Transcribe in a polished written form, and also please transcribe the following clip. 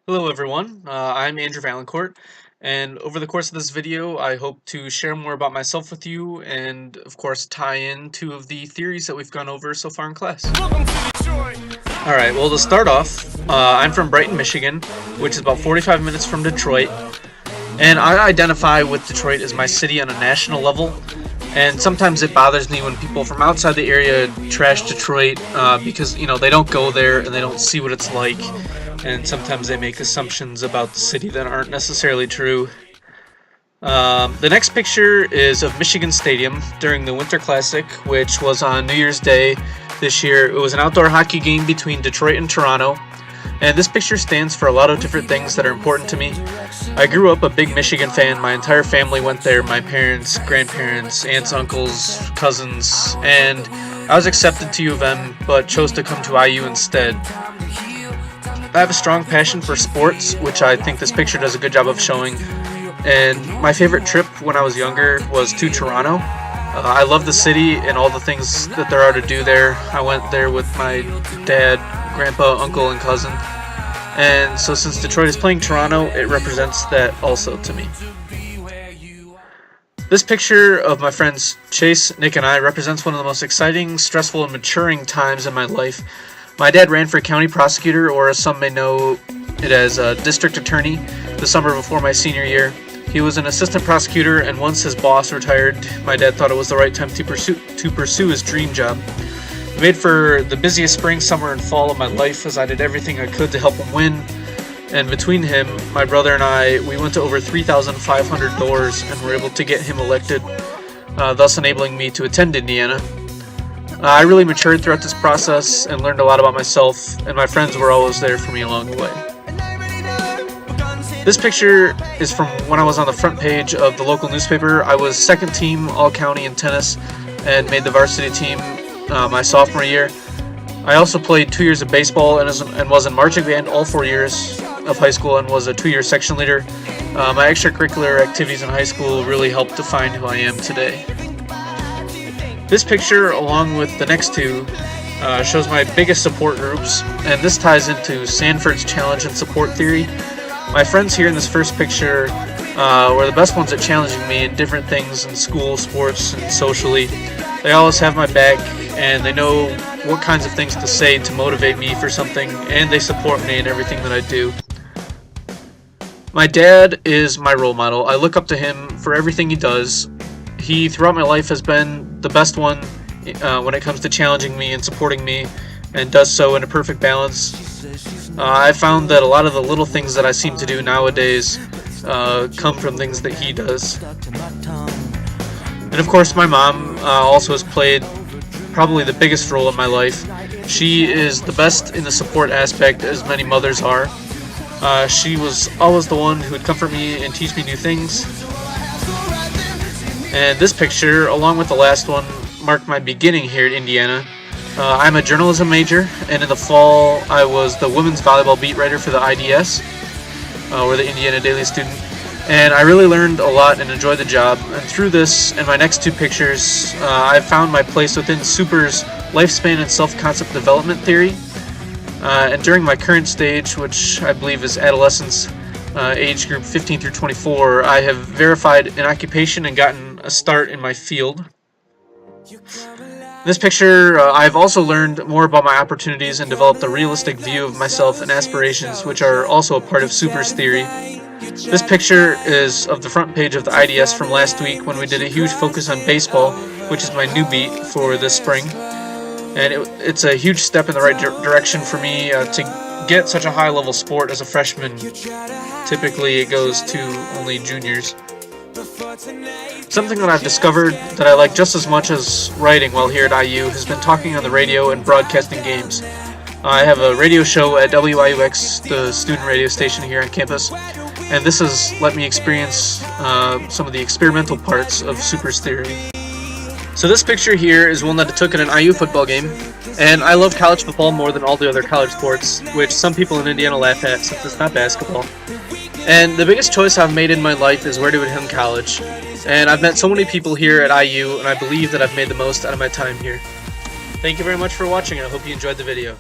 Hello everyone, I'm Andrew Valancourt, and over the course of this video, I hope to share more about myself with you and, of course, tie in two of the theories that we've gone over so far in class. Welcome to Detroit. Alright, well to start off, I'm from Brighton, Michigan, which is about 45 minutes from Detroit, and I identify with Detroit as my city on a national level, and sometimes it bothers me when people from outside the area trash Detroit because, they don't go there and they don't see what it's like, and sometimes they make assumptions about the city that aren't necessarily true. The next picture is of Michigan Stadium during the Winter Classic, which was on New Year's Day this year. It was an outdoor hockey game between Detroit and Toronto, and this picture stands for a lot of different things that are important to me. I grew up a big Michigan fan. My entire family went there, my parents, grandparents, aunts, uncles, cousins, and I was accepted to U of M, but chose to come to IU instead. I have a strong passion for sports, which I think this picture does a good job of showing, and my favorite trip when I was younger was to Toronto. I love the city and all the things that there are to do there. I went there with my dad, grandpa, uncle, and cousin, and so since Detroit is playing Toronto, it represents that also to me. This picture of my friends Chase, Nick, and I represents one of the most exciting, stressful, and maturing times in my life. My dad ran for county prosecutor, or as some may know it as a district attorney, the summer before my senior year. He was an assistant prosecutor, and once his boss retired, my dad thought it was the right time to pursue his dream job. It made for the busiest spring, summer, and fall of my life, as I did everything I could to help him win. And between him, my brother, and I, we went to over 3,500 doors and were able to get him elected, thus enabling me to attend Indiana. I really matured throughout this process and learned a lot about myself, and my friends were always there for me along the way. This picture is from when I was on the front page of the local newspaper. I was second team All-County in tennis and made the varsity team my sophomore year. I also played 2 years of baseball and was in marching band all 4 years of high school and was a 2-year section leader. My extracurricular activities in high school really helped define who I am today. This picture, along with the next two, shows my biggest support groups, and this ties into Sanford's challenge and support theory. My friends here in this first picture were the best ones at challenging me in different things in school, sports, and socially. They always have my back, and they know what kinds of things to say to motivate me for something, and they support me in everything that I do. My dad is my role model. I look up to him for everything he does. He, throughout my life, has been the best one when it comes to challenging me and supporting me, and does so in a perfect balance. I found that a lot of the little things that I seem to do nowadays come from things that he does. And of course, my mom also has played probably the biggest role in my life. She is the best in the support aspect, as many mothers are. She was always the one who would comfort me and teach me new things. And this picture, along with the last one, marked my beginning here at Indiana. I'm a journalism major, and in the fall I was the women's volleyball beat writer for the IDS, or the Indiana Daily Student, and I really learned a lot and enjoyed the job. And through this and my next two pictures, I found my place within Super's lifespan and self-concept development theory. And during my current stage, which I believe is adolescence, age group 15 through 24, I have verified an occupation and gotten a start in my field. In this picture, I've also learned more about my opportunities and developed a realistic view of myself and aspirations, which are also a part of Super's theory. This picture is of the front page of the IDS from last week when we did a huge focus on baseball, which is my new beat for this spring. And it's a huge step in the right direction for me to get such a high-level sport as a freshman. Typically, it goes to only juniors. Something that I've discovered that I like just as much as writing while here at IU has been talking on the radio and broadcasting games. I have a radio show at WIUX, the student radio station here on campus, and this has let me experience some of the experimental parts of Super's theory. So this picture here is one that I took at an IU football game, and I love college football more than all the other college sports, which some people in Indiana laugh at since it's not basketball. And the biggest choice I've made in my life is where to attend college. And I've met so many people here at IU, and I believe that I've made the most out of my time here. Thank you very much for watching, and I hope you enjoyed the video.